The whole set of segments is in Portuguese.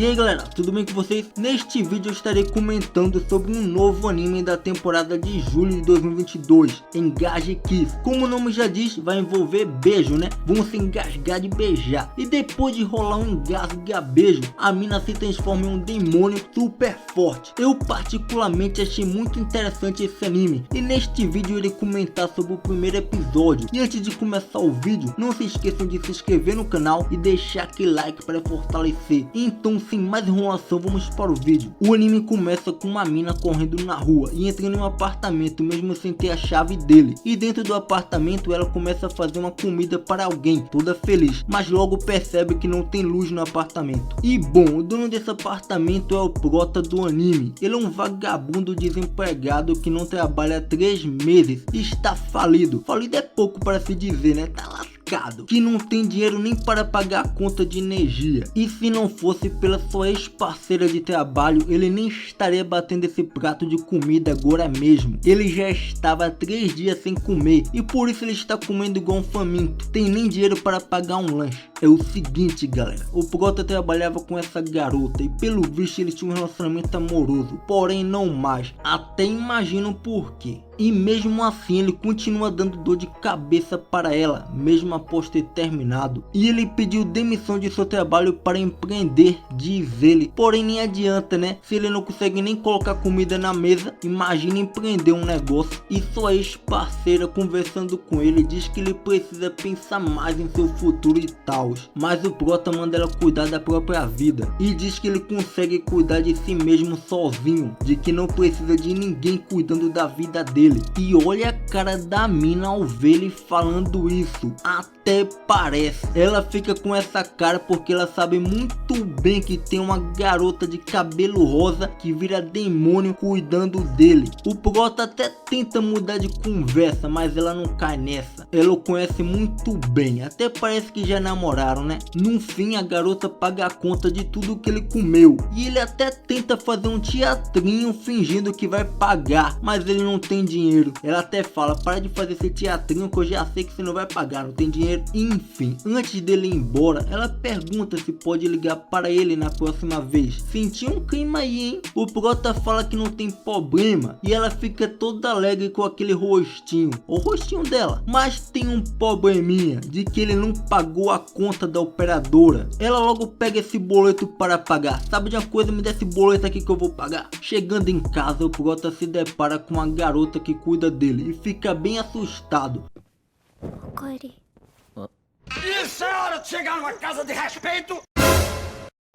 E aí galera, tudo bem com vocês? Neste vídeo eu estarei comentando sobre um novo anime da temporada de julho de 2022, Engage Kiss. Como o nome já diz, vai envolver beijo, né? Vão se engasgar de beijar. E depois de rolar um engasgue a beijo, a mina se transforma em um demônio super forte. Eu particularmente achei muito interessante esse anime, e neste vídeo eu irei comentar sobre o primeiro episódio. E antes de começar o vídeo, não se esqueçam de se inscrever no canal e deixar aquele like para fortalecer. Então, sem mais enrolação, vamos para o vídeo. O anime começa com uma mina correndo na rua e entrando em um apartamento mesmo sem ter a chave dele. E dentro do apartamento ela começa a fazer uma comida para alguém, toda feliz, mas logo percebe que não tem luz no apartamento. E bom, o dono desse apartamento é o prota do anime. Ele é um vagabundo desempregado que não trabalha há 3 meses e está falido. Falido é pouco para se dizer, né? Tá lascado, que não tem dinheiro nem para pagar a conta de energia. E se não fosse pela sua ex-parceira de trabalho, ele nem estaria batendo esse prato de comida agora mesmo. Ele já estava há 3 dias sem comer e por isso ele está comendo igual um faminto. Tem nem dinheiro para pagar um lanche. É o seguinte galera, o prota trabalhava com essa garota e pelo visto eles tinham um relacionamento amoroso, porém não mais. Até imagino por quê. E mesmo assim ele continua dando dor de cabeça para ela, mesmo após ter terminado. E ele pediu demissão de seu trabalho para empreender, diz ele. Porém nem adianta, né? Se ele não consegue nem colocar comida na mesa, imagina empreender um negócio. E sua ex-parceira conversando com ele diz que ele precisa pensar mais em seu futuro e tal. Mas o prota manda ela cuidar da própria vida. E diz que ele consegue cuidar de si mesmo sozinho, de que não precisa de ninguém cuidando da vida dele. E olha a cara da mina ao ver ele falando isso, até parece. Ela fica com essa cara porque ela sabe muito bem que tem uma garota de cabelo rosa que vira demônio cuidando dele. O prota até tenta mudar de conversa, mas ela não cai nessa. Ela o conhece muito bem, até parece que já namoraram, né? No fim a garota paga a conta de tudo que ele comeu. E ele até tenta fazer um teatrinho fingindo que vai pagar, mas ele não tem dinheiro. Ela até fala, para de fazer esse teatrinho que eu já sei que você não vai pagar, não tem dinheiro. Enfim, antes dele ir embora, ela pergunta se pode ligar para ele na próxima vez. Senti um clima aí, hein? O prota fala que não tem problema e ela fica toda alegre com aquele rostinho, o rostinho dela. Mas tem um probleminha, de que ele não pagou a conta da operadora. Ela logo pega esse boleto para pagar. Sabe de uma coisa, me dá esse boleto aqui que eu vou pagar. Chegando em casa, o prota se depara com uma garota que cuida dele e fica bem assustado. Isso é hora de chegar numa casa de respeito!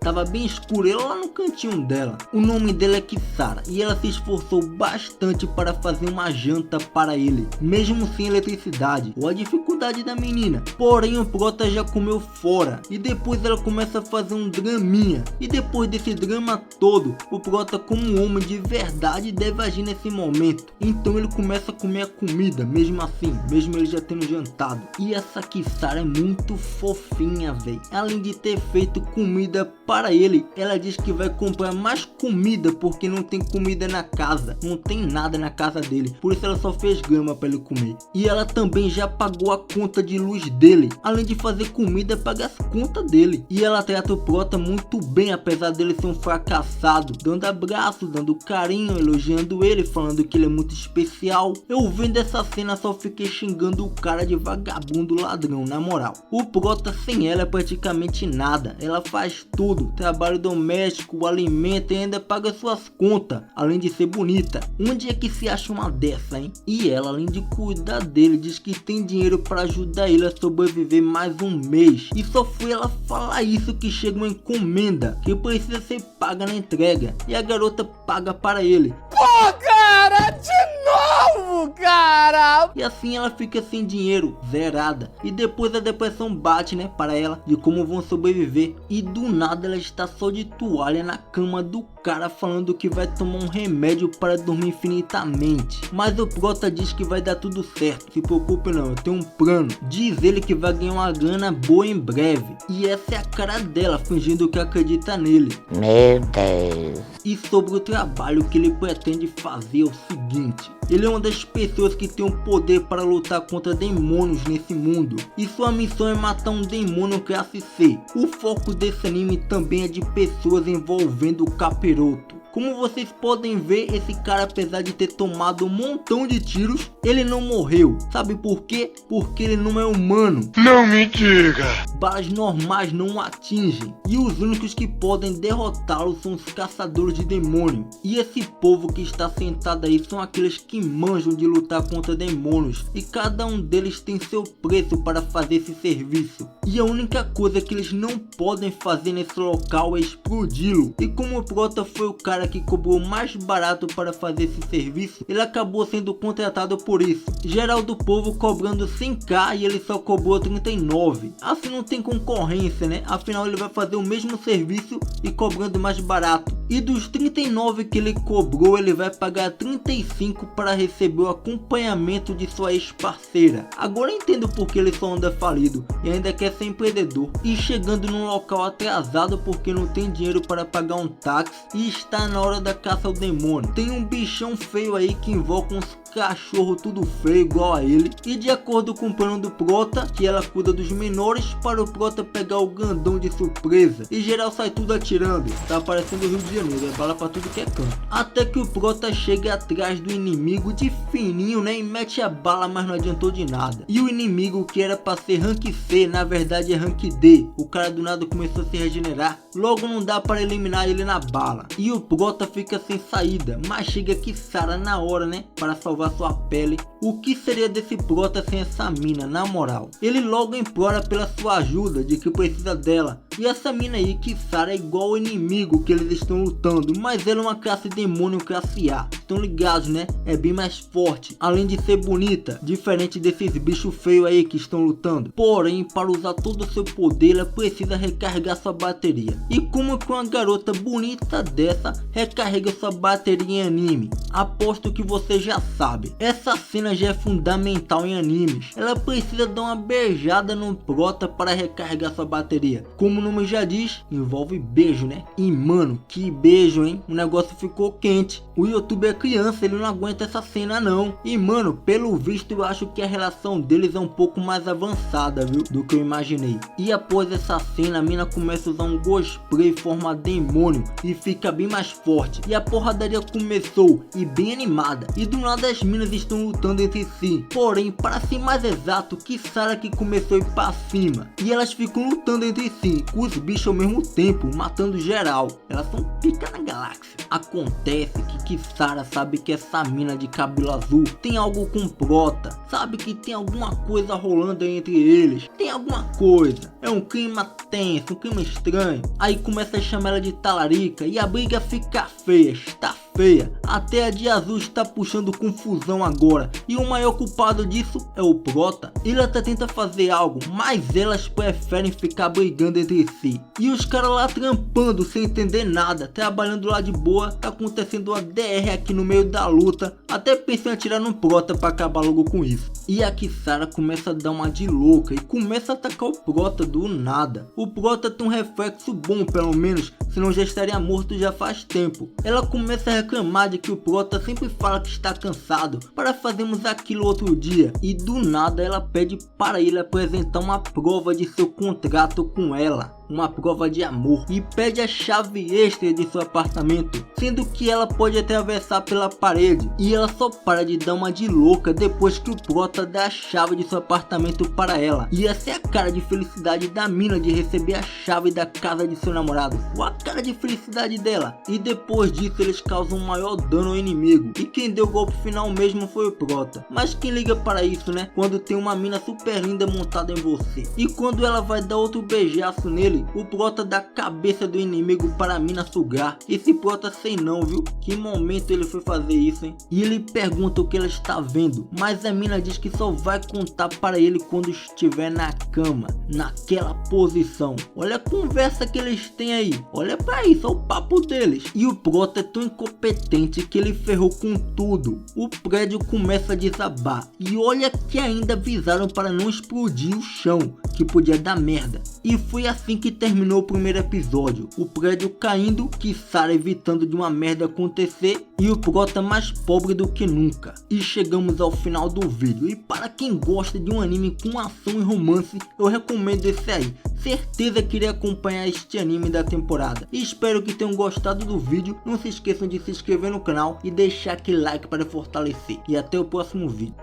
Tava bem escuro, ela lá no cantinho dela. O nome dela é Kisara e ela se esforçou bastante para fazer uma janta para ele, mesmo sem eletricidade, ou a dificuldade da menina. Porém o prota já comeu fora e depois ela começa a fazer um draminha. E depois desse drama todo, o prota, como um homem de verdade, deve agir nesse momento. Então ele começa a comer a comida, mesmo assim, mesmo ele já tendo jantado. E essa Kisara é muito fofinha, velho. Além de ter feito comida para ele, ela diz que vai comprar mais comida porque não tem comida na casa, não tem nada na casa dele, por isso ela só fez grama para ele comer. E ela também já pagou a conta de luz dele, além de fazer comida, pagar as contas dele. E ela trata o prota muito bem, apesar dele ser um fracassado, dando abraço, dando carinho, elogiando ele, falando que ele é muito especial. Eu vendo essa cena só fiquei xingando o cara de vagabundo ladrão, na moral. O prota sem ela é praticamente nada, ela faz tudo, trabalho doméstico, o alimento e ainda paga suas contas, além de ser bonita. Onde é que se acha uma dessa, hein? E ela, além de cuidar dele, diz que tem dinheiro para ajudar ele a sobreviver mais um mês. E só foi ela falar isso que chega uma encomenda que precisa ser paga na entrega, e a garota paga para ele. Pô, cara, de novo, cara! E assim ela fica sem dinheiro, zerada. E depois a depressão bate, né, para ela, de como vão sobreviver. E do nada ela está só de toalha na cama do cara, falando que vai tomar um remédio para dormir infinitamente. Mas o prota diz que vai dar tudo certo, se preocupe não, eu tenho um plano. Diz ele que vai ganhar uma grana boa em breve. E essa é a cara dela, fingindo que acredita nele. Meu Deus. E sobre o trabalho que ele pretende fazer é o seguinte: Ele é uma das pessoas que tem o poder para lutar contra demônios nesse mundo, e sua missão é matar um demônio classe C. O foco desse anime também é de pessoas envolvendo o capiroto. Como vocês podem ver, esse cara, apesar de ter tomado um montão de tiros, ele não morreu. Sabe por quê? Porque ele não é humano. Não me diga! Balas normais não o atingem, e os únicos que podem derrotá-lo são os caçadores de demônio. E esse povo que está sentado aí são aqueles que manjam de lutar contra demônios, e cada um deles tem seu preço para fazer esse serviço. E a única coisa que eles não podem fazer nesse local é explodi-lo. E como o Prota foi o cara que cobrou mais barato para fazer esse serviço, ele acabou sendo contratado por isso. Geral do povo cobrando 100k e ele só cobrou 39. Assim não tem concorrência, né? Afinal ele vai fazer o mesmo serviço e cobrando mais barato. E dos 39 que ele cobrou, ele vai pagar 35 para receber o acompanhamento de sua ex-parceira. Agora eu entendo porque ele só anda falido e ainda quer ser empreendedor. E chegando num local atrasado porque não tem dinheiro para pagar um táxi e está na hora da caça ao demônio. Tem um bichão feio aí que invoca uns cachorro tudo feio igual a ele, e de acordo com o plano do Prota, que ela cuida dos menores, para o Prota pegar o grandão de surpresa, e geral sai tudo atirando. Tá parecendo o Rio de Janeiro, é bala pra tudo que é canto. Até que o Prota chega atrás do inimigo de fininho, né, e mete a bala, mas não adiantou de nada. E o inimigo, que era pra ser rank C, na verdade é rank D. O cara do nada começou a se regenerar, logo não dá para eliminar ele na bala. E o Prota fica sem saída, mas chega Kisara na hora, né, para salvar sua pele. O que seria desse Prota sem essa mina, na moral? Ele logo implora pela sua ajuda, de que precisa dela. E essa mina aí, Kisara, é igual ao inimigo que eles estão lutando, mas ela é uma classe demônio classe A. Estão ligados, né? É bem mais forte, além de ser bonita, diferente desses bichos feios aí que estão lutando. Porém, para usar todo o seu poder, ela precisa recarregar sua bateria. E como que uma garota bonita dessa recarrega sua bateria em anime? Aposto que você já sabe. Essa cena já é fundamental em animes. Ela precisa dar uma beijada no Prota para recarregar sua bateria. Como o nome já diz, envolve beijo, né? E mano, que beijo, hein? O negócio ficou quente. O YouTube é criança, ele não aguenta essa cena não. E mano, pelo visto eu acho que a relação deles é um pouco mais avançada, viu? Do que eu imaginei. E após essa cena, a mina começa a usar um Ghost Spray forma demônio e fica bem mais forte. E a porradaria começou, e bem animada. E do nada as minas estão lutando entre si. Porém, para ser mais exato, Kisara que começou a ir pra cima. E elas ficam lutando entre si, com os bichos ao mesmo tempo, matando geral. Elas são pica na galáxia. Acontece que Kisara sabe que essa mina de cabelo azul tem algo com Prota. Sabe que tem alguma coisa rolando entre eles. Tem alguma coisa. É um clima tenso, um clima estranho. Aí começa a chamar ela de talarica e a briga fica feia, está feia. Até a de azul está puxando confusão agora. E o maior culpado disso é o Prota. Ele até tenta fazer algo, mas elas preferem ficar brigando entre si. E os caras lá trampando sem entender nada, trabalhando lá de boa. Tá acontecendo uma DR aqui no meio da luta. Até pensei em atirar no Prota para acabar logo com isso. E a Kisara começa a dar uma de louca e começa a atacar o Prota do nada. O Prota tem um reflexo bom pelo menos, senão já estaria morto já faz tempo. Ela começa a reclamar de que o Prota sempre fala que está cansado, para fazermos aquilo outro dia. E do nada ela pede para ele apresentar uma prova de seu contrato com ela. Uma prova de amor, e pede a chave extra de seu apartamento, sendo que ela pode atravessar pela parede. E ela só para de dar uma de louca depois que o Prota dá a chave de seu apartamento para ela. E essa é a cara de felicidade da mina de receber a chave da casa de seu namorado. Olha a cara de felicidade dela. E depois disso eles causam maior dano ao inimigo, e quem deu o golpe final mesmo foi o Prota. Mas quem liga para isso, né? Quando tem uma mina super linda montada em você. E quando ela vai dar outro beijaço nele, o Prota dá a cabeça do inimigo para a mina sugar. Esse Prota sei não, viu? Que momento ele foi fazer isso, hein? E ele pergunta o que ela está vendo, mas a mina diz que só vai contar para ele quando estiver na cama, naquela posição. Olha a conversa que eles têm aí. Olha para isso, olha o papo deles. E o Prota é tão incompetente que ele ferrou com tudo. O prédio começa a desabar. E olha que ainda avisaram para não explodir o chão. que podia dar merda. E foi assim que terminou o primeiro episódio, o prédio caindo, Kisara evitando de uma merda acontecer e o prota mais pobre do que nunca. E chegamos ao final do vídeo, e para quem gosta de um anime com ação e romance, eu recomendo esse aí. Certeza que irei acompanhar este anime da temporada. E espero que tenham gostado do vídeo, não se esqueçam de se inscrever no canal e deixar aquele like para fortalecer. E até o próximo vídeo.